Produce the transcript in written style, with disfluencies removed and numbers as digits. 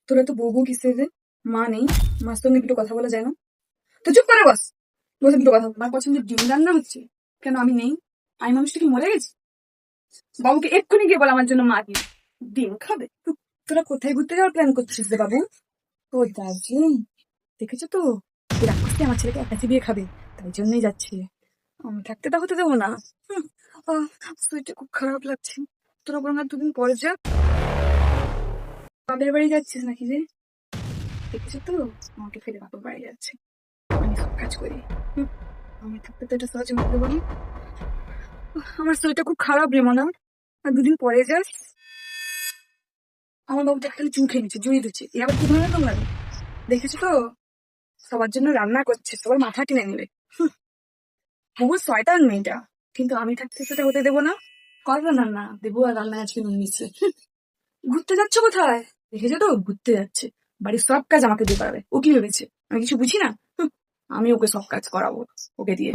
তোরা তো বউ বউ কিসে রে? মা নেই, মার সঙ্গে দুটো কথা বলা যায় না? তো চুপ করে বস, বসে দুটো কথা বল। মার পছন্দের ডিম রান্না হচ্ছে, কেন আমি নেই? আমি মানুষটা কি মরে গেছি? বাবুকে এক্ষুনি গিয়ে বল আমার জন্য মা দিয়ে ডিম খাবে। তোরা কোথায় ঘুরতে যাওয়ার প্ল্যান করছিস রে বাবু? ও দার্জিলিং, দেখেছো তো এই রাক্ষসটি আমার ছেলেকে একাচি দিয়ে খাবে, তাই জন্যই যাচ্ছি। আমি থাকতে তা হতে দেবো না। হুম, আহ, শরীরটা খুব খারাপ লাগছে। তোরা বরং আর দুদিন পরে যা। বাপের বাড়ি যাচ্ছিস নাকি রে? দেখেছো তো আমাকে ফেলে বাপের বাড়ি যাচ্ছে। আমি সব কাজ করি। হুম, আমি থাকতে তো এটা সহজে মনে বলি। আমার শরীরটা খুব খারাপ রে মনা, আর দুদিন পরে যাস। আমার বাবুটা খালি চুন খেয়ে নিচ্ছে, জড়িয়ে দিচ্ছে, এ আবার কি ধরনের তোমরা? দেখেছো তো সবার জন্য রান্না করছে, সবার মাথা টেনে নেবে। বহু শয়তান মেয়েটা, কিন্তু আমি থাকতে সেটা হতে দেবো না। করবে না, না দেবো, আর রান্না আজকে নুন নিচ্ছে। ঘুরতে যাচ্ছ কোথায়? দেখেছো তো ঘুরতে যাচ্ছে, বাড়ির সব কাজ আমাকে দিয়ে করাবে। ও কি ভেবেছে আমি কিছু বুঝি না? আমি ওকে সব কাজ করাবো ওকে দিয়ে।